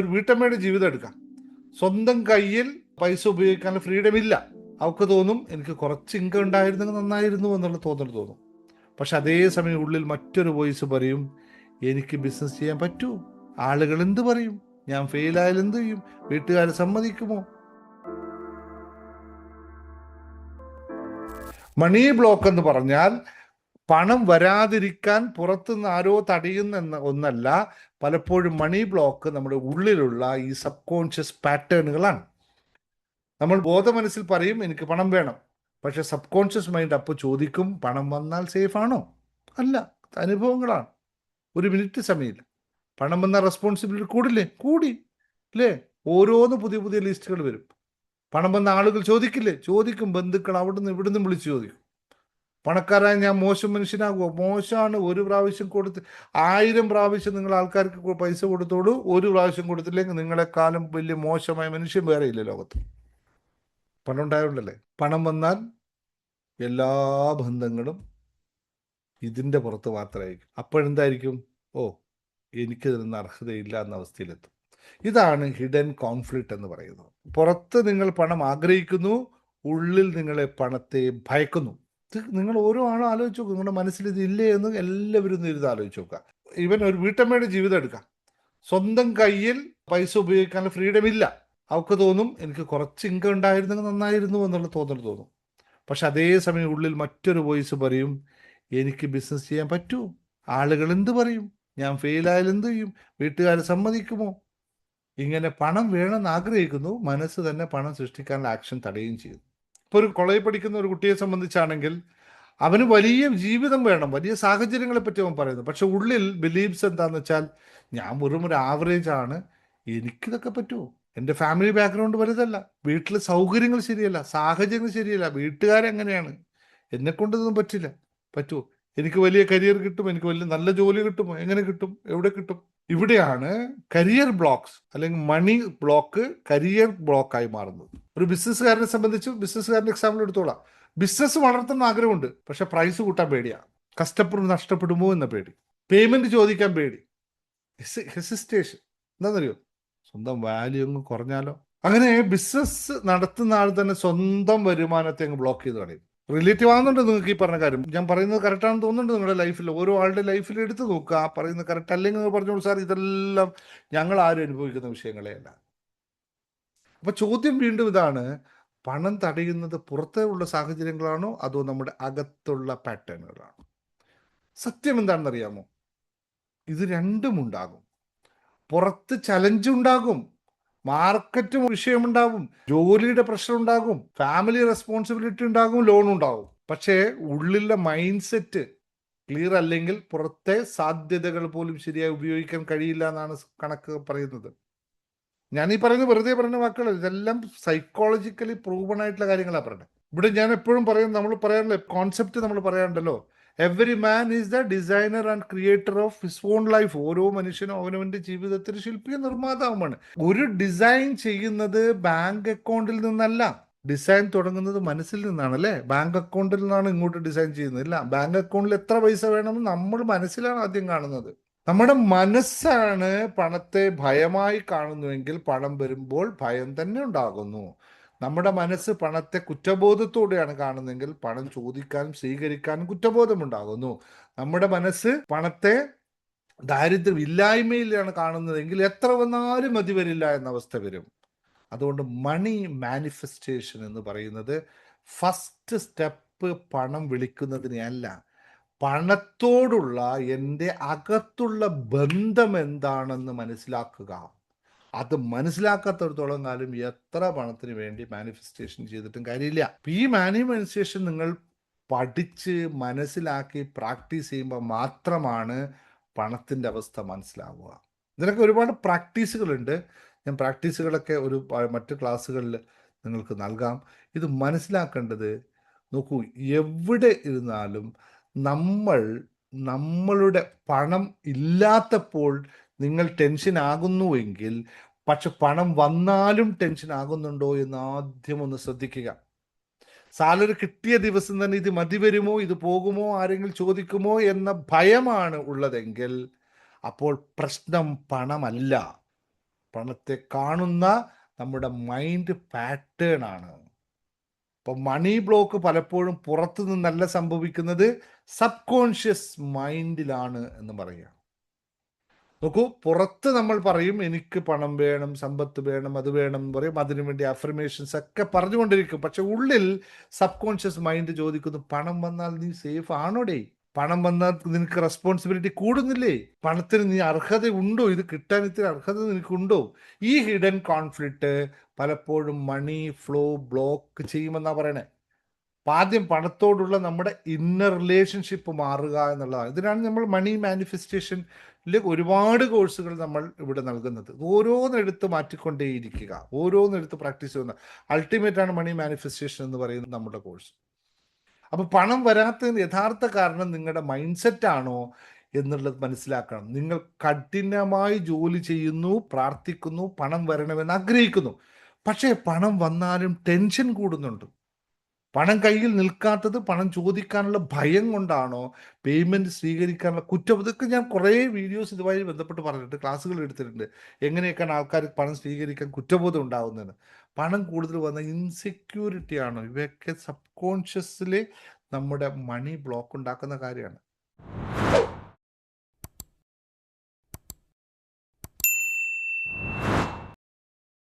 ഒരു വീട്ടമ്മയുടെ ജീവിതം എടുക്കാം. സ്വന്തം കയ്യിൽ പൈസ ഉപയോഗിക്കാൻ ഫ്രീഡം ഇല്ല. അവൾക്ക് തോന്നും എനിക്ക് കുറച്ച് ഇൻകം ഉണ്ടായിരുന്നെങ്കിൽ നന്നായിരുന്നു എന്നുള്ള തോന്നൽ തോന്നും. പക്ഷെ അതേസമയം ഉള്ളിൽ മറ്റൊരു വോയിസ് പറയും, എനിക്ക് ബിസിനസ് ചെയ്യാൻ പറ്റൂ, ആളുകൾ എന്ത് പറയും, ഞാൻ ഫെയിലായാൽ എന്ത് ചെയ്യും, വീട്ടുകാരെ സമ്മതിക്കുമോ? മണി ബ്ലോക്ക് എന്ന് പറഞ്ഞാൽ പണം വരാതിരിക്കാൻ പുറത്തുനിന്ന് ആരോ തടയുന്ന ഒന്നല്ല. പലപ്പോഴും മണി ബ്ലോക്ക് നമ്മുടെ ഉള്ളിലുള്ള ഈ സബ് കോൺഷ്യസ് പാറ്റേണുകളാണ്. നമ്മൾ ബോധമനസ്സിൽ പറയും എനിക്ക് പണം വേണം, പക്ഷെ സബ് കോൺഷ്യസ് മൈൻഡ് അപ്പോൾ ചോദിക്കും പണം വന്നാൽ സേഫ് ആണോ? അല്ല. അനുഭവങ്ങളാണ്. ഒരു മിനിറ്റ് സമയമില്ല. പണം വന്ന റെസ്പോൺസിബിലിറ്റി കൂടില്ലേ? കൂടി. അല്ലേ? ഓരോന്ന് പുതിയ പുതിയ ലിസ്റ്റുകൾ വരും. പണം വന്ന ആളുകൾ ചോദിക്കില്ലേ? ചോദിക്കും. ബന്ധുക്കൾ അവിടുന്ന് ഇവിടുന്ന് വിളിച്ച് ചോദിക്കും. പണക്കാരായ ഞാൻ മോശം മനുഷ്യനാകുമോ? മോശമാണ്. ഒരു പ്രാവശ്യം കൊടുത്ത് 1000 പ്രാവശ്യം നിങ്ങൾ ആൾക്കാർക്ക് പൈസ കൊടുത്തോളൂ, ഒരു പ്രാവശ്യം കൊടുത്തില്ലെങ്കിൽ നിങ്ങളെക്കാളും വലിയ മോശമായ മനുഷ്യൻ വേറെ ഇല്ല ലോകത്ത്. പണം ഉണ്ടായോണ്ടല്ലേ. പണം വന്നാൽ എല്ലാ ബന്ധങ്ങളും ഇതിൻ്റെ പുറത്ത് മാത്രമായിരിക്കും. അപ്പോഴെന്തായിരിക്കും? ഓ, എനിക്കിതിനൊന്നും അർഹതയില്ല എന്ന അവസ്ഥയിലെത്തും. ഇതാണ് ഹിഡൻ കോൺഫ്ലിക്റ്റ് എന്ന് പറയുന്നത്. പുറത്ത് നിങ്ങൾ പണം ആഗ്രഹിക്കുന്നു, ഉള്ളിൽ നിങ്ങളെ പണത്തെ ഭയക്കുന്നു. ഇത് നിങ്ങൾ ഓരോ ആളും ആലോചിച്ച് നോക്കുക. നിങ്ങളുടെ മനസ്സിൽ ഇതില്ലേ എന്ന് എല്ലാവരും ഇരുന്ന് ആലോചിച്ച് നോക്കുക. ഇവൻ ഒരു വീട്ടമ്മയുടെ ജീവിതം എടുക്കാം. സ്വന്തം കയ്യിൽ പൈസ ഉപയോഗിക്കാൻ ഫ്രീഡം ഇല്ല. അവൾക്ക് തോന്നും എനിക്ക് കുറച്ച് ഇൻകം ഉണ്ടായിരുന്നെങ്കിൽ നന്നായിരുന്നു എന്നുള്ള തോന്നൽ തോന്നും. പക്ഷെ അതേസമയം ഉള്ളിൽ മറ്റൊരു വോയിസ് പറയും, എനിക്ക് ബിസിനസ് ചെയ്യാൻ പറ്റൂ, ആളുകൾ എന്ത് പറയും, ഞാൻ ഫെയിലായാൽ എന്ത് ചെയ്യും, വീട്ടുകാരെ സമ്മതിക്കുമോ? ഇങ്ങനെ പണം വേണമെന്ന് ആഗ്രഹിക്കുന്നു, മനസ്സ് തന്നെ പണം സൃഷ്ടിക്കാനുള്ള ആക്ഷൻ തടയുകയും ചെയ്യുന്നു. ഇപ്പോൾ ഒരു കോളേജിൽ പഠിക്കുന്ന ഒരു കുട്ടിയെ സംബന്ധിച്ചാണെങ്കിൽ അവന് വലിയ ജീവിതം വേണം, വലിയ സാഹചര്യങ്ങളെ പറ്റി അവൻ പറയുന്നു. പക്ഷെ ഉള്ളിൽ ബിലീവ്സ് എന്താണെന്ന് വെച്ചാൽ ഞാൻ വെറും ഒരു ആവറേജ് ആണ്, എനിക്കിതൊക്കെ പറ്റുമോ? എൻ്റെ ഫാമിലി ബാക്ക്ഗ്രൗണ്ട് വലുതല്ല, വീട്ടിലെ സൗകര്യങ്ങൾ ശരിയല്ല, സാഹചര്യങ്ങൾ ശരിയല്ല, വീട്ടുകാരെങ്ങനെയാണ്, എന്നെക്കൊണ്ട് ഇതൊന്നും പറ്റില്ല. പറ്റുമോ? എനിക്ക് വലിയ കരിയർ കിട്ടും, എനിക്ക് വലിയ നല്ല ജോലി കിട്ടുമോ? എങ്ങനെ കിട്ടും? എവിടെ കിട്ടും? ഇവിടെയാണ് കരിയർ ബ്ലോക്സ് അല്ലെങ്കിൽ മണി ബ്ലോക്ക് കരിയർ ബ്ലോക്കായി മാറുന്നത്. ഒരു ബിസിനസ്സുകാരനെ സംബന്ധിച്ച് ബിസിനസ്സുകാരൻ്റെ എക്സാമ്പിൾ എടുത്തോളാം. ബിസിനസ് വളർത്തുന്ന ആഗ്രഹമുണ്ട്, പക്ഷെ പ്രൈസ് കൂട്ടാൻ പേടിയാണ്. കസ്റ്റമർ നഷ്ടപ്പെടുമോ എന്ന പേടി, പേയ്മെന്റ് ചോദിക്കാൻ പേടി, ഹെസിസ്റ്റേഷൻ. എന്താണെന്നറിയോ? സ്വന്തം വാല്യൂ അങ്ങ് കുറഞ്ഞാലോ? അങ്ങനെ ബിസിനസ് നടത്തുന്ന ആൾ തന്നെ സ്വന്തം വരുമാനത്തെ അങ്ങ് ബ്ലോക്ക് ചെയ്ത് കളയും. റിലേറ്റീവ് ആകുന്നുണ്ട് നിങ്ങൾക്ക് ഈ പറഞ്ഞ കാര്യം. ഞാൻ പറയുന്നത് കറക്റ്റാണെന്ന് തോന്നുന്നുണ്ട്. നിങ്ങളുടെ ലൈഫിൽ ഓരോ ആളുടെ ലൈഫിൽ എടുത്ത് നോക്കുക, ആ പറയുന്നത് കറക്റ്റ് അല്ലെങ്കിൽ നിങ്ങൾ പറഞ്ഞോളൂ സാർ ഇതെല്ലാം ഞങ്ങൾ ആരും അനുഭവിക്കുന്ന വിഷയങ്ങളെ അല്ല. അപ്പൊ ചോദ്യം വീണ്ടും ഇതാണ്, പണം തടയുന്നത് പുറത്തേ ഉള്ള സാഹചര്യങ്ങളാണോ അതോ നമ്മുടെ അകത്തുള്ള പാറ്റേണുകളാണോ? സത്യം എന്താണെന്നറിയാമോ? ഇത് രണ്ടും ഉണ്ടാകും. പുറത്ത് ചലഞ്ച് ഉണ്ടാകും, മാർക്കറ്റ് വിഷയമുണ്ടാകും, ജോലിയുടെ പ്രശ്നം ഉണ്ടാകും, ഫാമിലി റെസ്പോൺസിബിലിറ്റി ഉണ്ടാകും, ലോൺ ഉണ്ടാകും. പക്ഷേ ഉള്ളിലെ മൈൻഡ് സെറ്റ് ക്ലിയർ അല്ലെങ്കിൽ പുറത്തെ സാധ്യതകൾ പോലും ശരിയായി ഉപയോഗിക്കാൻ കഴിയില്ല എന്നാണ് കണക്ക് പറയുന്നത്. ഞാൻ ഈ പറയുന്നത് വെറുതെ പറയുന്ന വാക്കുകൾ, ഇതെല്ലാം സൈക്കോളജിക്കലി പ്രൂവൺ ആയിട്ടുള്ള കാര്യങ്ങളാണ് പറയുന്നത്. ഇവിടെ ഞാൻ എപ്പോഴും പറയുന്നത്, നമ്മൾ പറയാറില്ല കോൺസെപ്റ്റ്, നമ്മൾ പറയാറുണ്ടല്ലോ, every man is the designer and creator of his own life. ഓരോ മനുഷ്യനും അവനവന്റെ ജീവിതത്തിൽ ശില്പിയും നിർമ്മാതാവുമാണ്. ഒരു ഡിസൈൻ ചെയ്യുന്നത് ബാങ്ക് അക്കൗണ്ടിൽ നിന്നല്ല, ഡിസൈൻ തുടങ്ങുന്നത് മനസ്സിൽ നിന്നാണ്. അല്ലേ? ബാങ്ക് അക്കൗണ്ടിൽ നിന്നാണ് ഇങ്ങോട്ട് ഡിസൈൻ ചെയ്യുന്നത്. ഇല്ല, ബാങ്ക് അക്കൗണ്ടിൽ എത്ര പൈസ വേണമെന്ന് നമ്മൾ മനസ്സിലാണ് ആദ്യം കാണുന്നത്. നമ്മുടെ മനസ്സാണ് പണത്തെ ഭയമായി കാണുന്നുവെങ്കിൽ പണം വരുമ്പോൾ ഭയം തന്നെ ഉണ്ടാകുന്നു. നമ്മുടെ മനസ്സ് പണത്തെ കുറ്റബോധത്തോടെയാണ് കാണുന്നതെങ്കിൽ പണം ചോദിക്കാനും സ്വീകരിക്കാനും കുറ്റബോധമുണ്ടാകുന്നു. നമ്മുടെ മനസ്സ് പണത്തെ ദാരിദ്ര്യമില്ലായ്മയിലാണ് കാണുന്നതെങ്കിൽ എത്ര വന്നാലും മതി വരില്ല എന്ന അവസ്ഥ വരും. അതുകൊണ്ട് മണി മാനിഫെസ്റ്റേഷൻ എന്ന് പറയുന്നത് ഫസ്റ്റ് സ്റ്റെപ്പ് പണം വിളിക്കുന്നതിനെയല്ല, പണത്തോടുള്ള എൻ്റെ അകത്തുള്ള ബന്ധം എന്താണെന്ന് മനസ്സിലാക്കുക. അത് മനസ്സിലാക്കാത്തടത്തോളം കാലം എത്ര പണത്തിന് വേണ്ടി മാനിഫെസ്റ്റേഷൻ ചെയ്തിട്ടും കാര്യമില്ല. ഈ മാനിഫെസ്റ്റേഷൻ നിങ്ങൾ പഠിച്ച് മനസ്സിലാക്കി പ്രാക്ടീസ് ചെയ്യുമ്പോൾ മാത്രമാണ് പണത്തിൻ്റെ അവസ്ഥ മനസ്സിലാവുക. ഇതിനൊക്കെ ഒരുപാട് പ്രാക്ടീസുകളുണ്ട്. ഞാൻ പ്രാക്ടീസുകളൊക്കെ മറ്റ് ക്ലാസ്സുകളിൽ നിങ്ങൾക്ക് നൽകാം. ഇത് മനസ്സിലാക്കേണ്ടത്, നോക്കൂ, എവിടെ ഇരുന്നാലും നമ്മളുടെ പണം ഇല്ലാത്തപ്പോൾ നിങ്ങൾ ടെൻഷൻ ആകുന്നുവെങ്കിൽ, പക്ഷെ പണം വന്നാലും ടെൻഷൻ ആകുന്നുണ്ടോ എന്ന് ആദ്യം ഒന്ന് ശ്രദ്ധിക്കുക. സാലറി കിട്ടിയ ദിവസം തന്നെ ഇത് മതി വരുമോ, ഇത് പോകുമോ, ആരെങ്കിലും ചോദിക്കുമോ എന്ന ഭയമാണ് ഉള്ളതെങ്കിൽ അപ്പോൾ പ്രശ്നം പണമല്ല, പണത്തെ കാണുന്ന നമ്മുടെ മൈൻഡ് പാറ്റേൺ ആണ്. അപ്പൊ മണി ബ്ലോക്ക് പലപ്പോഴും പുറത്തു നിന്നല്ല സംഭവിക്കുന്നത്, സബ് കോൺഷ്യസ് മൈൻഡിലാണ് എന്ന് പറയുക. നോക്കൂ, പുറത്ത് നമ്മൾ പറയും എനിക്ക് പണം വേണം, സമ്പത്ത് വേണം, അത് വേണം എന്ന് പറയും, അതിനുവേണ്ടി അഫർമേഷൻസ് ഒക്കെ പറഞ്ഞുകൊണ്ടിരിക്കും. പക്ഷെ ഉള്ളിൽ സബ് കോൺഷ്യസ് മൈൻഡ് ചോദിക്കുന്നു, പണം വന്നാൽ നീ സേഫ് ആണോടേ? പണം വന്നാൽ നിനക്ക് റെസ്പോൺസിബിലിറ്റി കൂടുന്നില്ലേ? പണത്തിന് നീ അർഹത ഉണ്ടോ? ഇത് കിട്ടാൻ ഇത്ര അർഹത നിനക്കുണ്ടോ? ഈ ഹിഡൻ കോൺഫ്ലിക്റ്റ് പലപ്പോഴും മണി ഫ്ലോ ബ്ലോക്ക് ചെയ്യുമെന്നാ പറയണേ. അപ്പം ആദ്യം പണത്തോടുള്ള നമ്മുടെ ഇന്നർ റിലേഷൻഷിപ്പ് മാറുക എന്നുള്ളതാണ്. ഇതിനാണ് നമ്മൾ മണി മാനിഫെസ്റ്റേഷനിൽ ഒരുപാട് കോഴ്സുകൾ നമ്മൾ ഇവിടെ നൽകുന്നത്. ഓരോന്നെടുത്ത് മാറ്റിക്കൊണ്ടേയിരിക്കുക, ഓരോന്നെടുത്ത് പ്രാക്ടീസ് ചെയ്യുന്ന അൾട്ടിമേറ്റ് ആണ് മണി മാനിഫെസ്റ്റേഷൻ എന്ന് പറയുന്നത് നമ്മുടെ കോഴ്സ്. അപ്പൊ പണം വരാത്തതിന് യഥാർത്ഥ കാരണം നിങ്ങളുടെ മൈൻഡ് സെറ്റ് ആണോ എന്നുള്ളത് മനസ്സിലാക്കണം. നിങ്ങൾ കഠിനമായി ജോലി ചെയ്യുന്നു, പ്രാർത്ഥിക്കുന്നു, പണം വരണമെന്ന് ആഗ്രഹിക്കുന്നു, പക്ഷേ പണം വന്നാലും ടെൻഷൻ കൂടുന്നുണ്ട്. പണം കയ്യിൽ നിൽക്കാത്തത് പണം ചോദിക്കാനുള്ള ഭയം കൊണ്ടാണോ, പേയ്മെന്റ് സ്വീകരിക്കാനുള്ള കുറ്റം? ഇതൊക്കെ ഞാൻ കുറേ വീഡിയോസ് ഇതുമായി ബന്ധപ്പെട്ട് പറഞ്ഞിട്ടുണ്ട്, ക്ലാസ്സുകൾ എടുത്തിട്ടുണ്ട്, എങ്ങനെയൊക്കെയാണ് ആൾക്കാർ പണം സ്വീകരിക്കാൻ കുറ്റബോധം ഉണ്ടാകുന്നത്. പണം കൂടുതൽ വന്ന ഇൻസെക്യൂരിറ്റി ആണോ? ഇവയൊക്കെ സബ് കോൺഷ്യസിൽ നമ്മുടെ മണി ബ്ലോക്ക് ഉണ്ടാക്കുന്ന കാര്യമാണ്.